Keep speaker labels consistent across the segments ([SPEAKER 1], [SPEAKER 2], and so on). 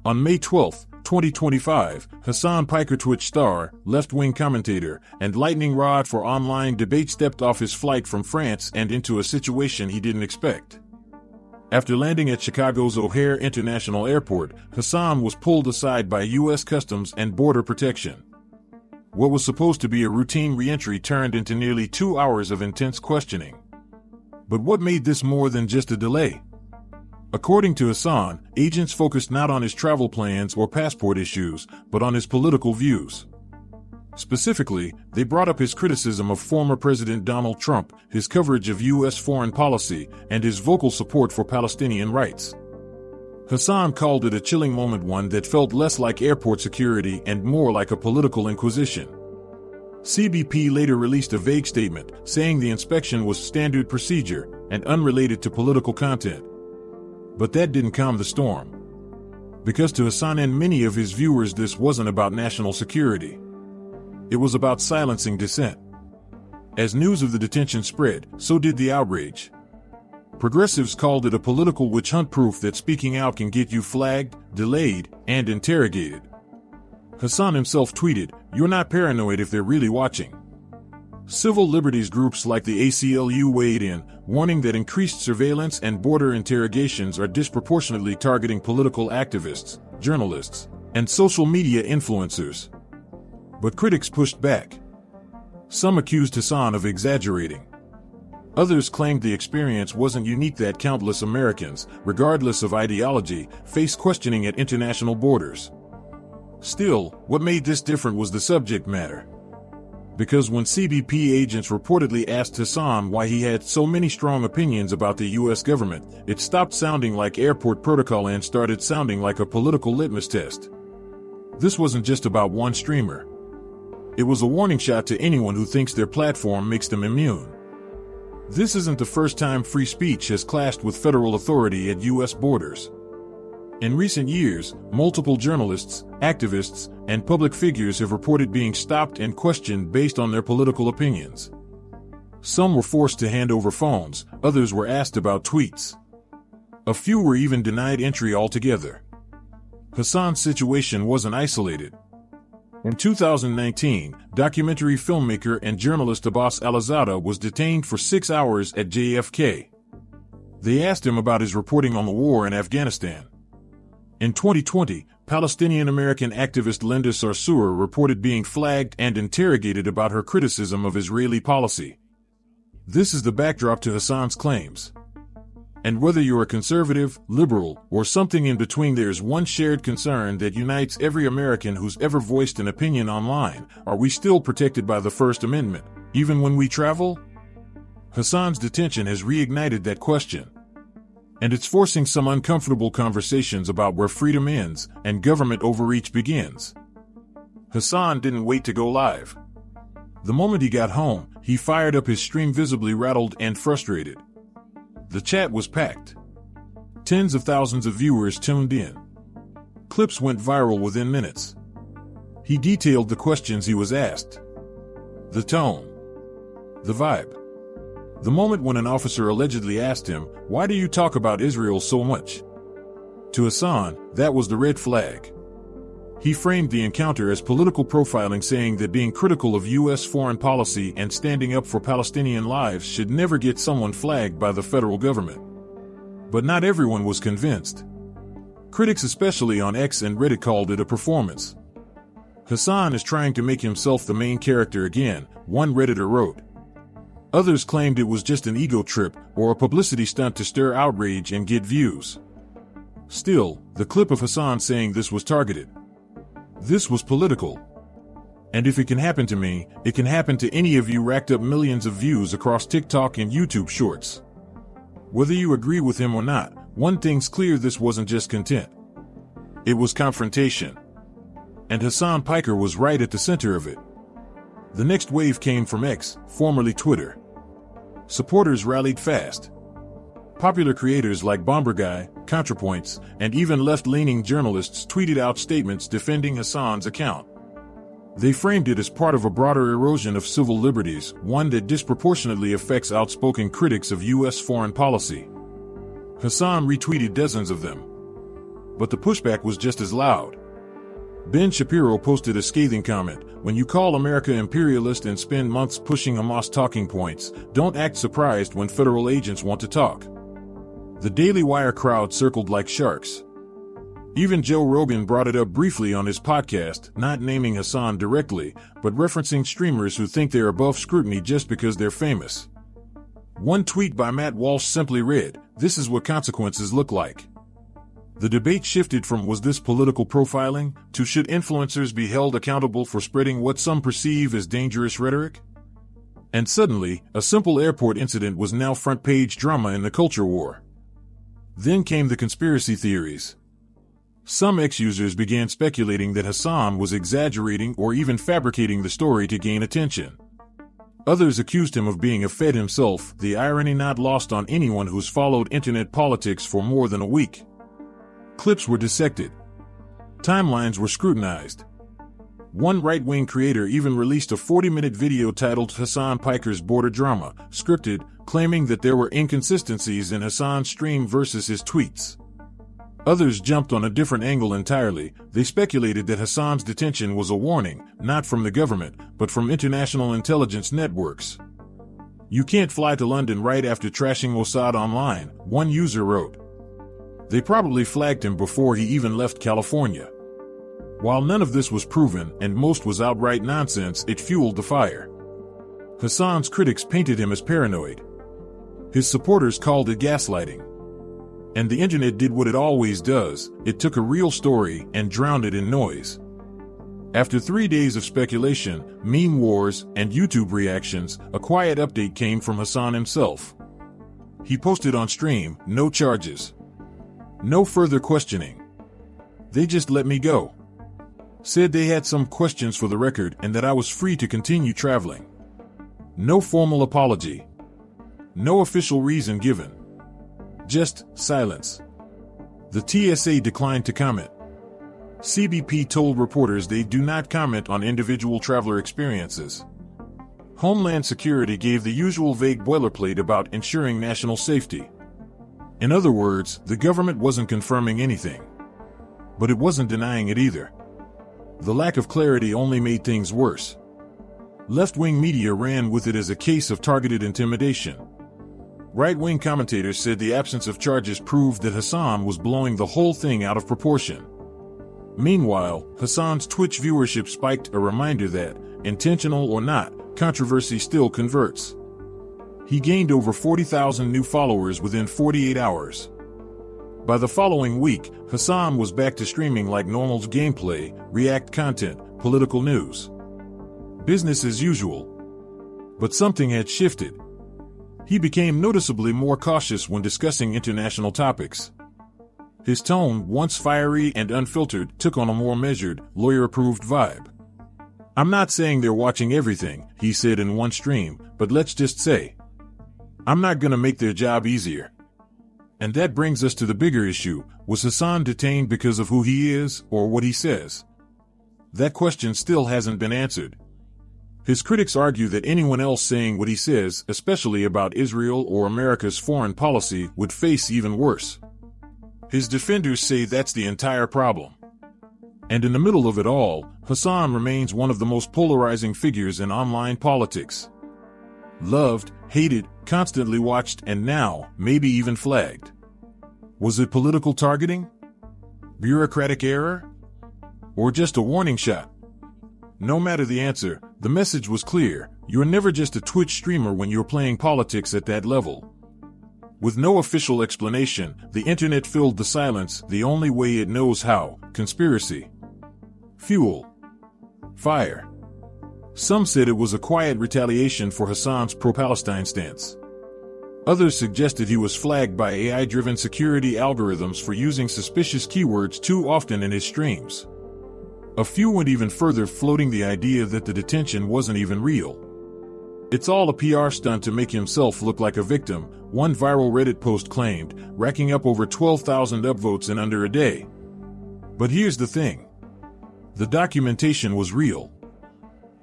[SPEAKER 1] On May 12, 2025, Hasan Piker, Twitch star, left-wing commentator, and lightning rod for online debate, stepped off his flight from France and into a situation he didn't expect. After landing at Chicago's O'Hare International Airport, Hasan was pulled aside by U.S. Customs and Border Protection. What was supposed to be a routine re-entry turned into nearly 2 hours of intense questioning. But what made this more than just a delay? According to Hasan, agents focused not on his travel plans or passport issues, but on his political views. Specifically, they brought up his criticism of former President Donald Trump, his coverage of U.S. foreign policy, and his vocal support for Palestinian rights. Hasan called it a chilling moment, one that felt less like airport security and more like a political inquisition. CBP later released a vague statement, saying the inspection was standard procedure and unrelated to political content. But that didn't calm the storm. Because to Hasan and many of his viewers, this wasn't about national security. It was about silencing dissent. As news of the detention spread, so did the outrage. Progressives called it a political witch hunt, proof that speaking out can get you flagged, delayed, and interrogated. Hasan himself tweeted, "You're not paranoid if they're really watching." Civil liberties groups like the ACLU weighed in, warning that increased surveillance and border interrogations are disproportionately targeting political activists, journalists, and social media influencers. But critics pushed back. Some accused Hasan of exaggerating. Others claimed the experience wasn't unique, that countless Americans, regardless of ideology, face questioning at international borders. Still, what made this different was the subject matter. Because when CBP agents reportedly asked Hasan why he had so many strong opinions about the U.S. government, it stopped sounding like airport protocol and started sounding like a political litmus test. This wasn't just about one streamer. It was a warning shot to anyone who thinks their platform makes them immune. This isn't the first time free speech has clashed with federal authority at U.S. borders. In recent years, multiple journalists, activists, and public figures have reported being stopped and questioned based on their political opinions. Some were forced to hand over phones, others were asked about tweets. A few were even denied entry altogether. Hasan's situation wasn't isolated. In 2019, documentary filmmaker and journalist Abbas Alizadeh was detained for 6 hours at JFK. They asked him about his reporting on the war in Afghanistan. In 2020, Palestinian-American activist Linda Sarsour reported being flagged and interrogated about her criticism of Israeli policy. This is the backdrop to Hasan's claims. And whether you're a conservative, liberal, or something in between, there's one shared concern that unites every American who's ever voiced an opinion online: are we still protected by the First Amendment, even when we travel? Hasan's detention has reignited that question. And it's forcing some uncomfortable conversations about where freedom ends and government overreach begins. Hasan didn't wait to go live. The moment he got home, he fired up his stream, visibly rattled and frustrated. The chat was packed. Tens of thousands of viewers tuned in. Clips went viral within minutes. He detailed the questions he was asked. The tone. The vibe. The moment when an officer allegedly asked him, "Why do you talk about Israel so much?" To Hasan, that was the red flag. He framed the encounter as political profiling, saying that being critical of U.S. foreign policy and standing up for Palestinian lives should never get someone flagged by the federal government. But not everyone was convinced. Critics, especially on X and Reddit, called it a performance. Hasan is trying to make himself the main character again, one Redditor wrote. Others claimed it was just an ego trip or a publicity stunt to stir outrage and get views. Still, the clip of Hasan saying this was targeted. This was political. And if it can happen to me, it can happen to any of you, racked up millions of views across TikTok and YouTube Shorts. Whether you agree with him or not, one thing's clear: this wasn't just content. It was confrontation. And Hasan Piker was right at the center of it. The next wave came from X, formerly Twitter. Supporters rallied fast. Popular creators like Bomber Guy, ContraPoints, and even left-leaning journalists tweeted out statements defending Hasan's account. They framed it as part of a broader erosion of civil liberties, one that disproportionately affects outspoken critics of U.S. foreign policy. Hasan retweeted dozens of them. But the pushback was just as loud. Ben Shapiro posted a scathing comment: "When you call America imperialist and spend months pushing Hamas talking points, don't act surprised when federal agents want to talk." The Daily Wire crowd circled like sharks. Even Joe Rogan brought it up briefly on his podcast, not naming Hasan directly, but referencing streamers who think they're above scrutiny just because they're famous. One tweet by Matt Walsh simply read, "This is what consequences look like." The debate shifted from "was this political profiling?" to "should influencers be held accountable for spreading what some perceive as dangerous rhetoric?" And suddenly, a simple airport incident was now front-page drama in the culture war. Then came the conspiracy theories. Some X-users began speculating that Hasan was exaggerating or even fabricating the story to gain attention. Others accused him of being a Fed himself, the irony not lost on anyone who's followed internet politics for more than a week. Clips were dissected. Timelines were scrutinized. One right-wing creator even released a 40-minute video titled Hasan Piker's Border Drama, scripted, claiming that there were inconsistencies in Hasan's stream versus his tweets. Others jumped on a different angle entirely. They speculated that Hasan's detention was a warning, not from the government, but from international intelligence networks. "You can't fly to London right after trashing Mossad online," one user wrote. They probably flagged him before he even left California. While none of this was proven, and most was outright nonsense, it fueled the fire. Hasan's critics painted him as paranoid. His supporters called it gaslighting. And the internet did what it always does: it took a real story and drowned it in noise. After 3 days of speculation, meme wars, and YouTube reactions, a quiet update came from Hasan himself. He posted on stream, "No charges. No further questioning. They just let me go. Said they had some questions for the record and that I was free to continue traveling. No formal apology. No official reason given. Just silence." The TSA declined to comment. CBP told reporters they do not comment on individual traveler experiences. Homeland Security gave the usual vague boilerplate about ensuring national safety. In other words, the government wasn't confirming anything. But it wasn't denying it either. The lack of clarity only made things worse. Left-wing media ran with it as a case of targeted intimidation. Right-wing commentators said the absence of charges proved that Hasan was blowing the whole thing out of proportion. Meanwhile, Hasan's Twitch viewership spiked, a reminder that, intentional or not, controversy still converts. He gained over 40,000 new followers within 48 hours. By the following week, Hasan was back to streaming like normal's gameplay, react content, political news. Business as usual. But something had shifted. He became noticeably more cautious when discussing international topics. His tone, once fiery and unfiltered, took on a more measured, lawyer-approved vibe. "I'm not saying they're watching everything," he said in one stream, "but let's just say, I'm not gonna make their job easier." And that brings us to the bigger issue: was Hasan detained because of who he is, or what he says? That question still hasn't been answered. His critics argue that anyone else saying what he says, especially about Israel or America's foreign policy, would face even worse. His defenders say that's the entire problem. And in the middle of it all, Hasan remains one of the most polarizing figures in online politics. Loved, hated, constantly watched, and now, maybe even flagged. Was it political targeting? Bureaucratic error? Or just a warning shot? No matter the answer, the message was clear: you're never just a Twitch streamer when you're playing politics at that level. With no official explanation, the internet filled the silence the only way it knows how: conspiracy. Fuel. Fire. Some said it was a quiet retaliation for Hasan's pro-Palestine stance. Others suggested he was flagged by AI-driven security algorithms for using suspicious keywords too often in his streams. A few went even further, floating the idea that the detention wasn't even real. It's all a PR stunt to make himself look like a victim, one viral Reddit post claimed, racking up over 12,000 upvotes in under a day. But here's the thing. The documentation was real.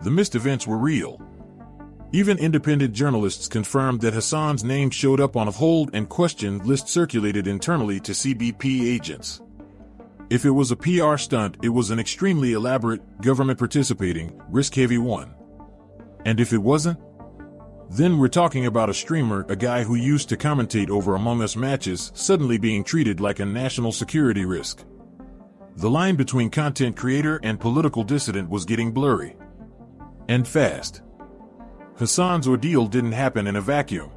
[SPEAKER 1] The missed events were real. Even independent journalists confirmed that Hasan's name showed up on a hold and questioned list circulated internally to CBP agents. If it was a PR stunt, it was an extremely elaborate, government-participating, risk-heavy one. And if it wasn't? Then we're talking about a streamer, a guy who used to commentate over Among Us matches, suddenly being treated like a national security risk. The line between content creator and political dissident was getting blurry. And fast. Hasan's ordeal didn't happen in a vacuum.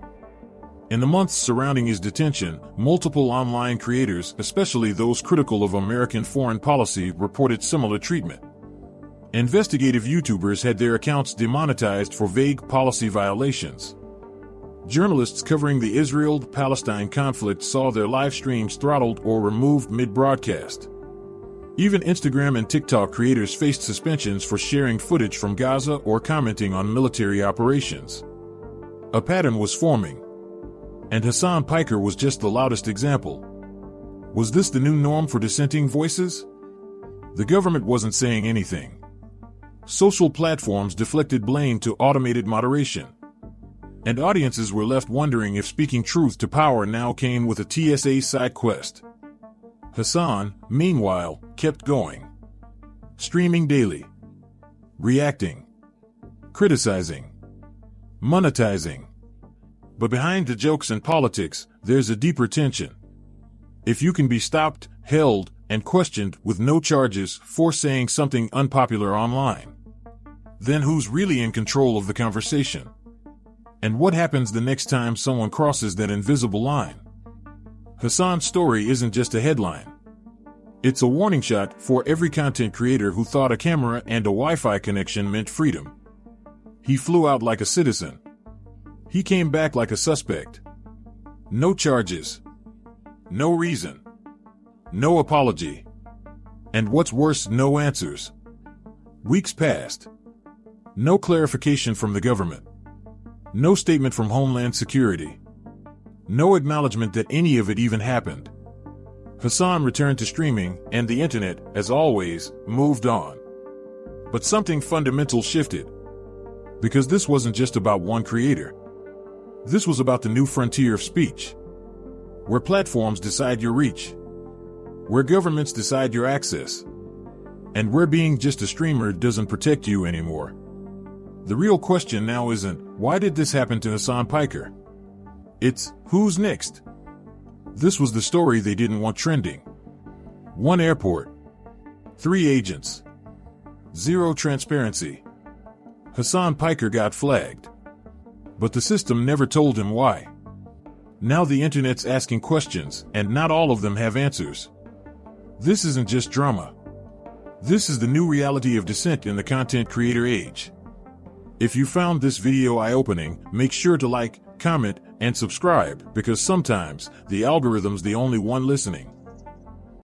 [SPEAKER 1] In the months surrounding his detention, multiple online creators, especially those critical of American foreign policy, reported similar treatment. Investigative YouTubers had their accounts demonetized for vague policy violations. Journalists covering the Israel-Palestine conflict saw their live streams throttled or removed mid-broadcast. Even Instagram and TikTok creators faced suspensions for sharing footage from Gaza or commenting on military operations. A pattern was forming. And Hasan Piker was just the loudest example. Was this the new norm for dissenting voices? The government wasn't saying anything. Social platforms deflected blame to automated moderation. And audiences were left wondering if speaking truth to power now came with a TSA side quest. Hasan, meanwhile, kept going. Streaming daily. Reacting. Criticizing. Monetizing. But behind the jokes and politics, there's a deeper tension. If you can be stopped, held, and questioned with no charges for saying something unpopular online, then who's really in control of the conversation? And what happens the next time someone crosses that invisible line? Hasan's story isn't just a headline. It's a warning shot for every content creator who thought a camera and a Wi-Fi connection meant freedom. He flew out like a citizen. He came back like a suspect. No charges. No reason. No apology. And what's worse, no answers. Weeks passed. No clarification from the government. No statement from Homeland Security. No acknowledgement that any of it even happened. Hasan returned to streaming, and the internet, as always, moved on. But something fundamental shifted. Because this wasn't just about one creator. This was about the new frontier of speech. Where platforms decide your reach. Where governments decide your access. And where being just a streamer doesn't protect you anymore. The real question now isn't, why did this happen to Hasan Piker? It's, who's next? This was the story they didn't want trending. 1 airport. 3 agents. 0 transparency. Hasan Piker got flagged. But the system never told him why. Now the internet's asking questions, and not all of them have answers. This isn't just drama. This is the new reality of dissent in the content creator age. If you found this video eye-opening, make sure to like, comment, and subscribe, because sometimes the algorithm's the only one listening.